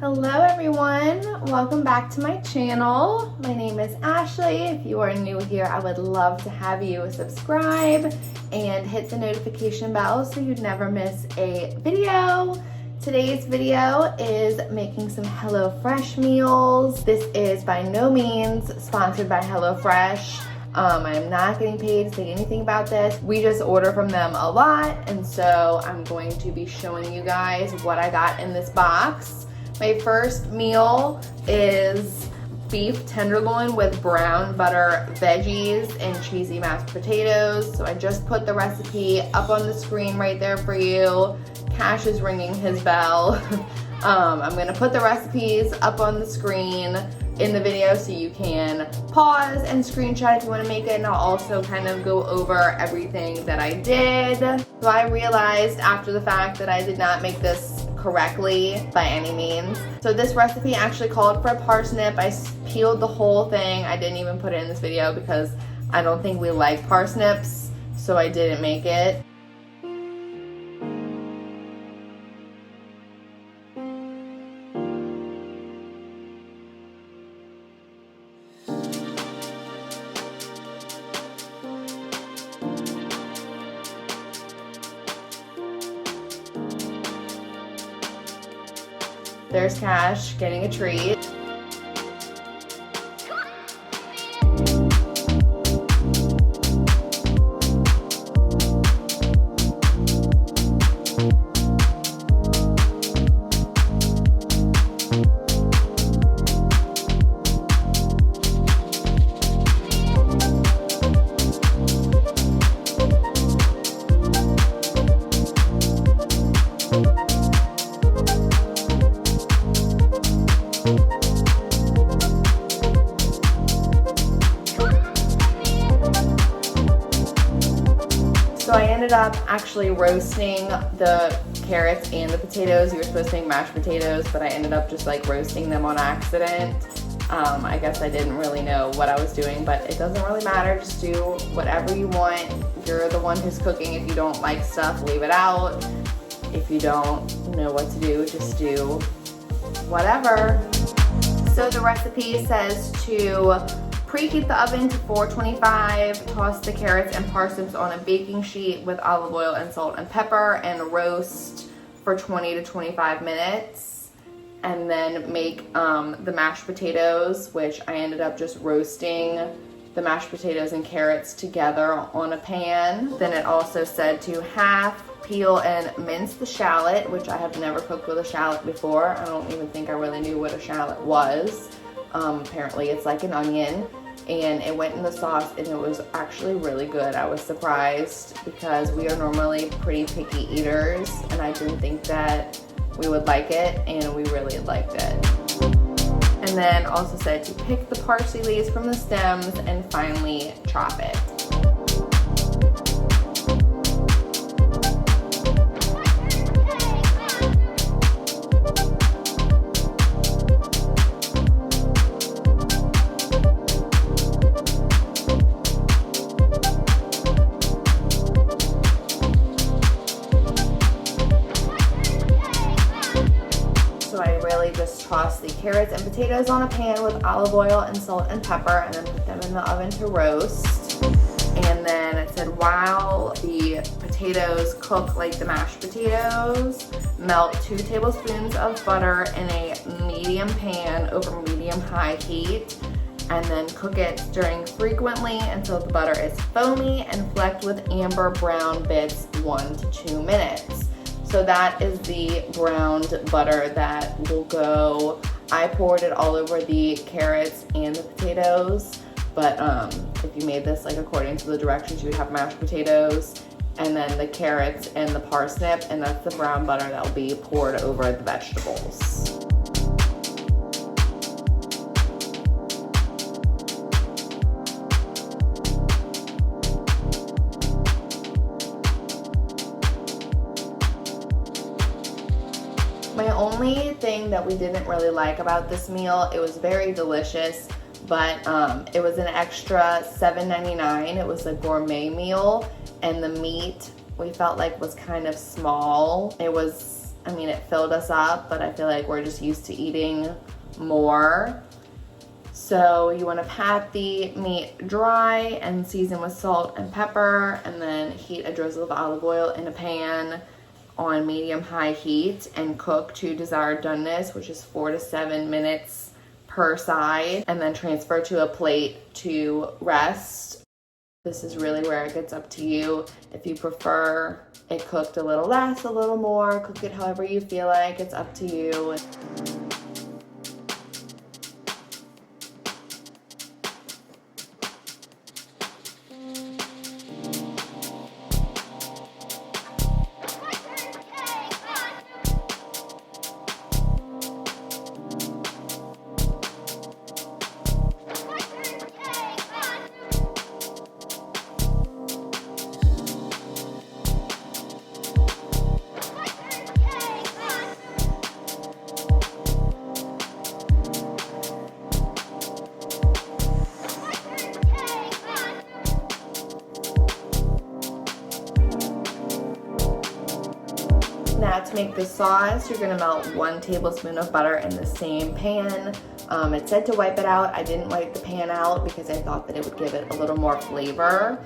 Hello everyone, welcome back to my channel. My name is Ashley. If you are new here, I would love to have you subscribe and hit the notification bell so you'd never miss a video. Today's video is making some HelloFresh meals. This is by no means sponsored by HelloFresh. I am not getting paid to say anything about this. We just order from them a lot, and so I'm going to be showing you guys what I got in this box. My first meal is beef tenderloin with brown butter veggies and cheesy mashed potatoes. So I just put the recipe up on the screen right there for you. Cash is ringing his bell. I'm gonna put the recipes up on the screen in the video so you can pause and screenshot if you want to make it, and I'll also kind of go over everything that I did. So I realized after the fact that I did not make this correctly by any means. So this recipe actually called for a parsnip. I peeled the whole thing. I didn't even put it in this video because I don't think we like parsnips, so I didn't make it. There's Cash getting a treat. So I ended up actually roasting the carrots and the potatoes. You were supposed to make mashed potatoes, but I ended up just like roasting them on accident. I guess I didn't really know what I was doing, but it doesn't really matter. Just do whatever you want. You're the one who's cooking. If you don't like stuff, leave it out. If you don't know what to do, just do whatever. So the recipe says to preheat the oven to 425, toss the carrots and parsnips on a baking sheet with olive oil and salt and pepper, and roast for 20 to 25 minutes. And then make the mashed potatoes, which I ended up just roasting the mashed potatoes and carrots together on a pan. Then it also said to half peel and mince the shallot, which I have never cooked with a shallot before. I don't even think I really knew what a shallot was. Apparently it's like an onion, and it went in the sauce and it was actually really good. I was surprised because we are normally pretty picky eaters, and I didn't think that we would like it, and we really liked it. And then also said to pick the parsley leaves from the stems and finely chop it. Just toss the carrots and potatoes on a pan with olive oil and salt and pepper, and then put them in the oven to roast. And then it said while the potatoes cook like the mashed potatoes, melt 2 tablespoons of butter in a medium pan over medium-high heat, and then cook it, stirring frequently until the butter is foamy and flecked with amber brown bits 1 to 2 minutes. So that is the browned butter that will go. I poured it all over the carrots and the potatoes, but if you made this like according to the directions, you would have mashed potatoes and then the carrots and the parsnip, and that's the brown butter that will be poured over the vegetables. My only thing that we didn't really like about this meal, it was very delicious, but it was an extra $7.99. It was a gourmet meal, and the meat we felt like was kind of small. It was I mean, it filled us up, but I feel like we're just used to eating more. So you want to pat the meat dry and season with salt and pepper, and then heat a drizzle of olive oil in a pan on medium-high heat and cook to desired doneness, which is 4 to 7 minutes per side, and then transfer to a plate to rest. This is really where it gets up to you. If you prefer it cooked a little less, a little more, cook it however you feel like, it's up to you. Now to make the sauce, you're gonna melt 1 tablespoon of butter in the same pan. It said to wipe it out. I didn't wipe the pan out because I thought that it would give it a little more flavor.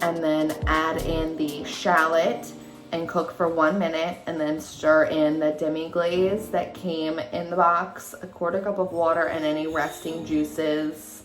And then add in the shallot and cook for 1 minute, and then stir in the demi-glaze that came in the box, a 1/4 cup of water, and any resting juices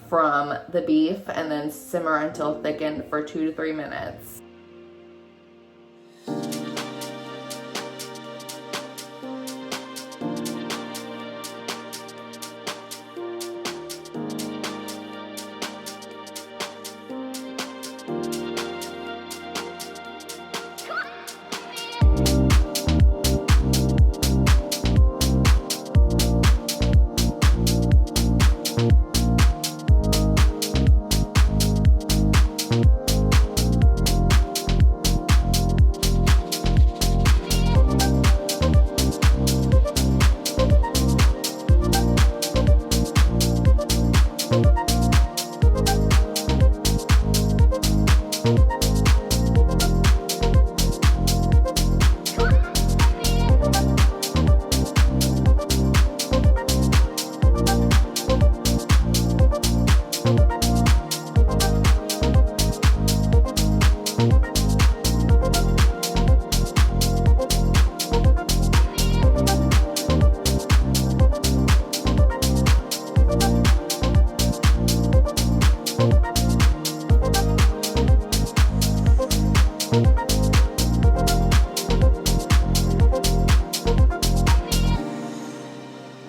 from the beef, and then simmer until thickened for 2 to 3 minutes.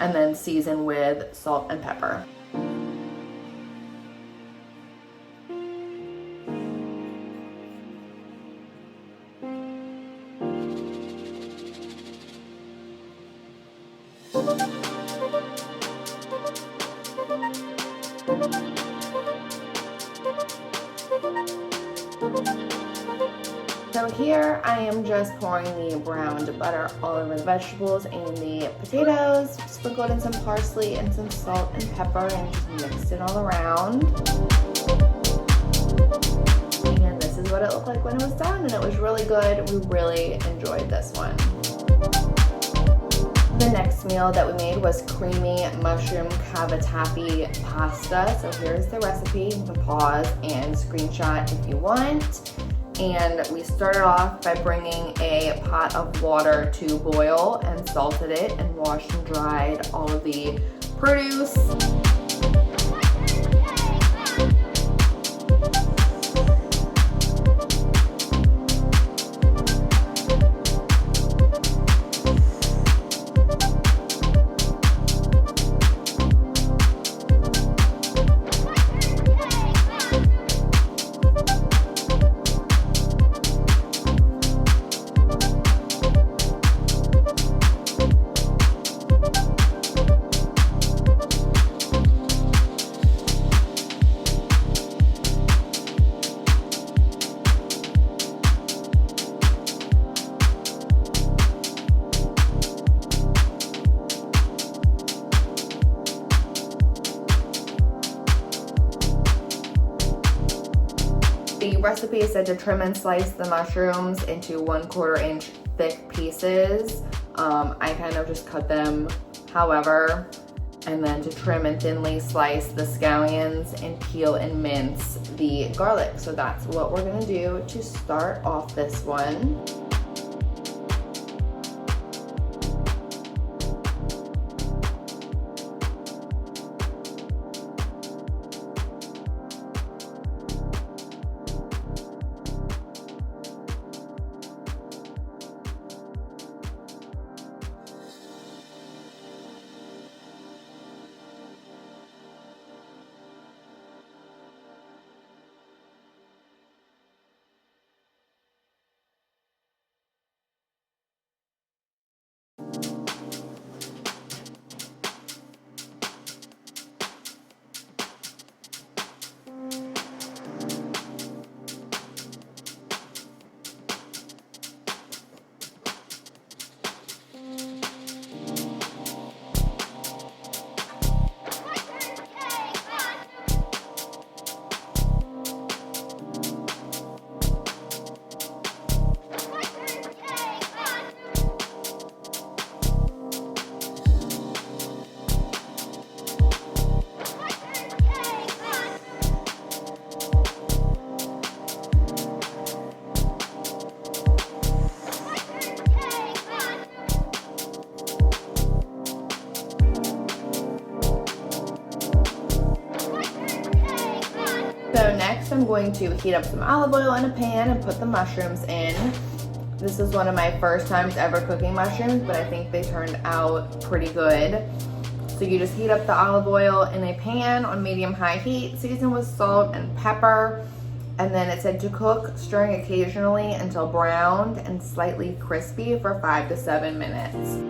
And then season with salt and pepper. So here I am just pouring the browned butter all over the vegetables and the potatoes, sprinkled in some parsley and some salt and pepper, and just mixed it all around. And this is what it looked like when it was done, and it was really good. We really enjoyed this one. The next meal that we made was creamy mushroom cavatappi pasta. So here's the recipe. You can pause and screenshot if you want. And we started off by bringing a pot of water to boil and salted it and washed and dried all of the produce. The recipe said to trim and slice the mushrooms into 1/4 inch thick pieces. I kind of just cut them however, and then to trim and thinly slice the scallions and peel and mince the garlic. So that's what we're gonna do to start off this one. So next I'm going to heat up some olive oil in a pan and put the mushrooms in. This is one of my first times ever cooking mushrooms, but I think they turned out pretty good. So you just heat up the olive oil in a pan on medium-high heat, season with salt and pepper, and then it said to cook, stirring occasionally until browned and slightly crispy for 5 to 7 minutes.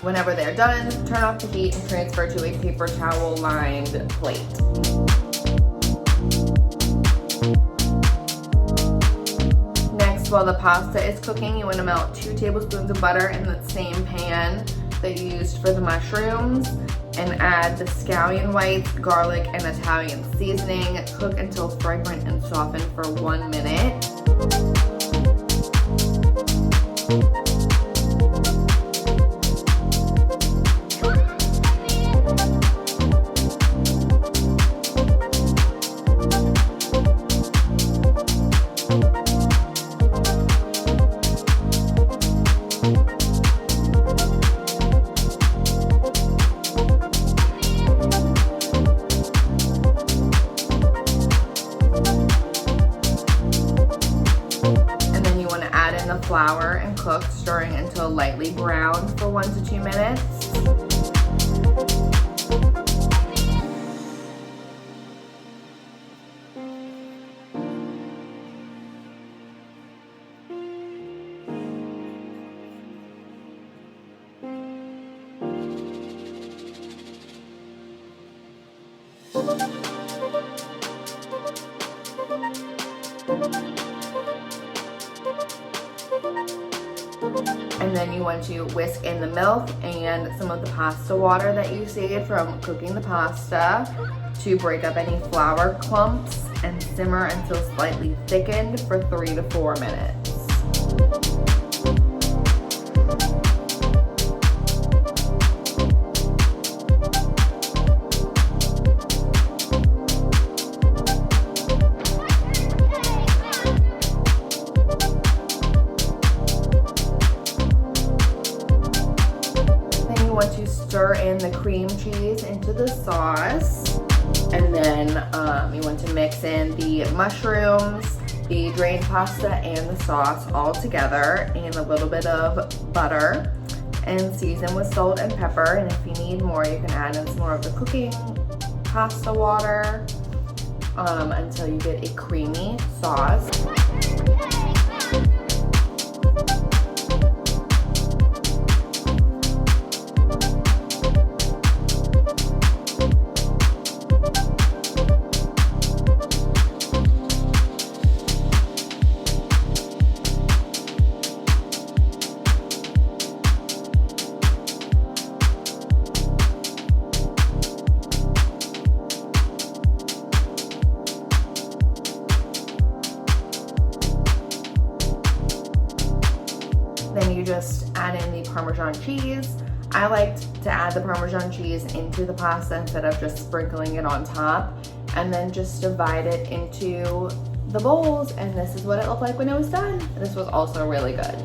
Whenever they're done, turn off the heat and transfer to a paper towel lined plate. Next, while the pasta is cooking, you want to melt 2 tablespoons of butter in the same pan that you used for the mushrooms and add the scallion whites, garlic, and Italian seasoning. Cook until fragrant and softened for 1 minute. Flour and cook, stirring until lightly browned for 1 to 2 minutes. And then you want to whisk in the milk and some of the pasta water that you saved from cooking the pasta to break up any flour clumps and simmer until slightly thickened for 3 to 4 minutes. Stir in the cream cheese into the sauce, and then you want to mix in the mushrooms, the drained pasta, and the sauce all together, and a little bit of butter, and season with salt and pepper. And if you need more, you can add in some more of the cooking pasta water until you get a creamy sauce. toast, add in the Parmesan cheese. I liked to add the Parmesan cheese into the pasta instead of just sprinkling it on top, and then just divide it into the bowls, and this is what it looked like when it was done. This was also really good.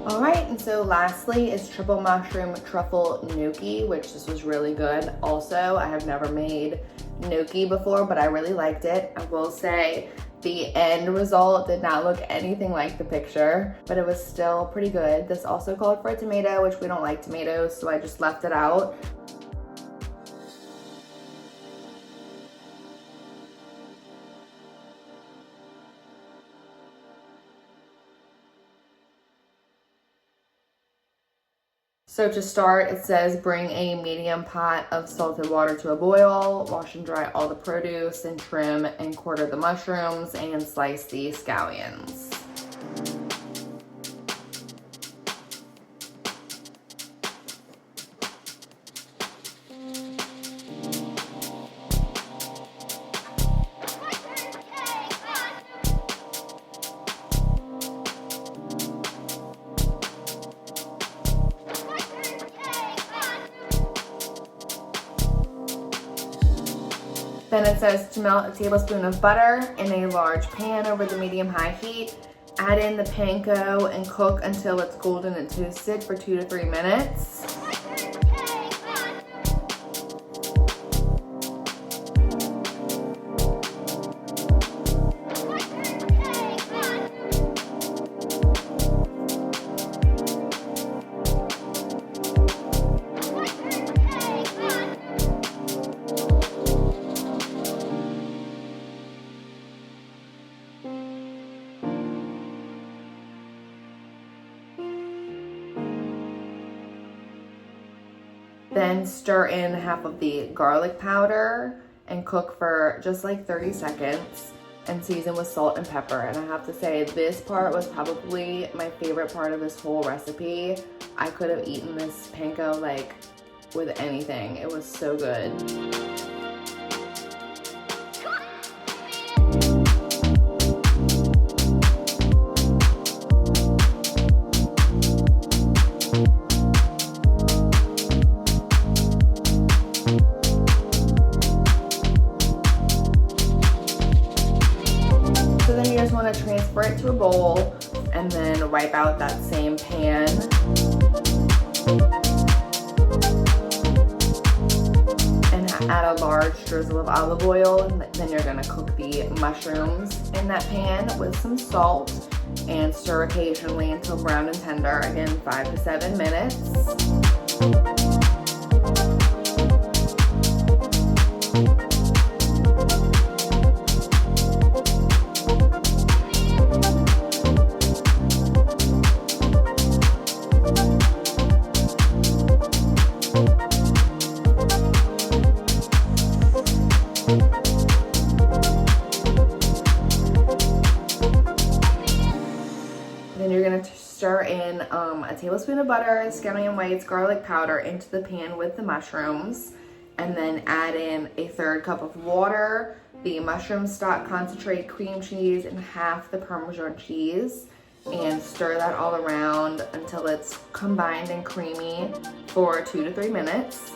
All right, and so lastly is triple mushroom truffle gnocchi, which this was really good. Also, I have never made gnocchi before, but I really liked it. I will say the end result did not look anything like the picture, but it was still pretty good. This also called for a tomato, which we don't like tomatoes, so I just left it out. So to start, it says bring a medium pot of salted water to a boil, wash and dry all the produce, and trim and quarter the mushrooms and slice the scallions. Then it says to melt a tablespoon of butter in a large pan over the medium-high heat. Add in the panko and cook until it's golden and toasted for 2 to 3 minutes. Then stir in half of the garlic powder and cook for just like 30 seconds and season with salt and pepper. And I have to say, this part was probably my favorite part of this whole recipe. I could have eaten this panko like with anything. It was so good. Want to transfer it to a bowl and then wipe out that same pan. And add a large drizzle of olive oil, and then you're going to cook the mushrooms in that pan with some salt and stir occasionally until brown and tender, again 5 to 7 minutes. Stir in a tablespoon of butter, scallion whites, garlic powder into the pan with the mushrooms, and then add in a 1/3 cup of water, the mushroom stock concentrate, cream cheese, and half the Parmesan cheese, and stir that all around until it's combined and creamy for 2 to 3 minutes.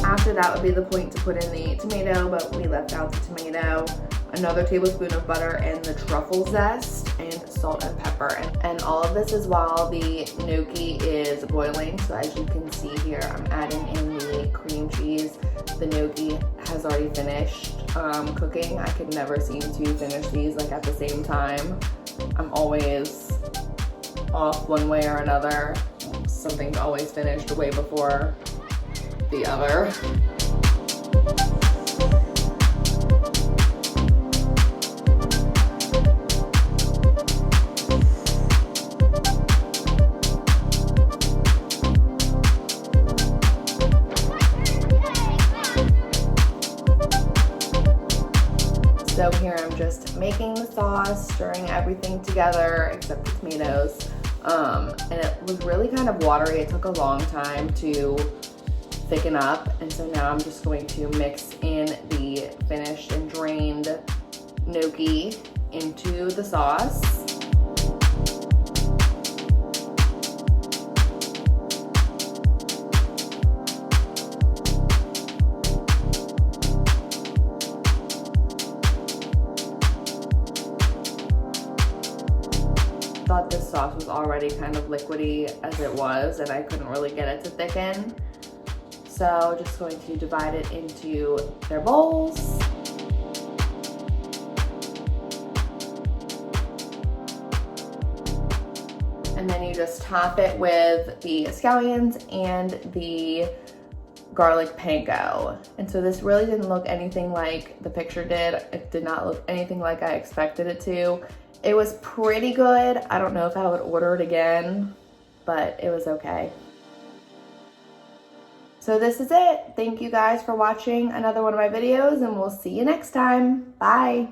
After that would be the point to put in the tomato, but we left out the tomato. Another tablespoon of butter and the truffle zest, and salt and pepper. And all of this is while the gnocchi is boiling. So as you can see here, I'm adding in the cream cheese. The gnocchi has already finished cooking. I could never seem to finish these like at the same time. I'm always off one way or another. Something's always finished way before the other. So here I'm just making the sauce, stirring everything together except the tomatoes. And it was really kind of watery. It took a long time to thicken up, and so now I'm just going to mix in the finished and drained gnocchi into the sauce. Thought this sauce was already kind of liquidy as it was, and I couldn't really get it to thicken. So just going to divide it into their bowls. And then you just top it with the scallions and the garlic panko. And so this really didn't look anything like the picture did. It did not look anything like I expected it to. It was pretty good. I don't know if I would order it again, but it was okay. So this is it. Thank you guys for watching another one of my videos, and we'll see you next time. Bye.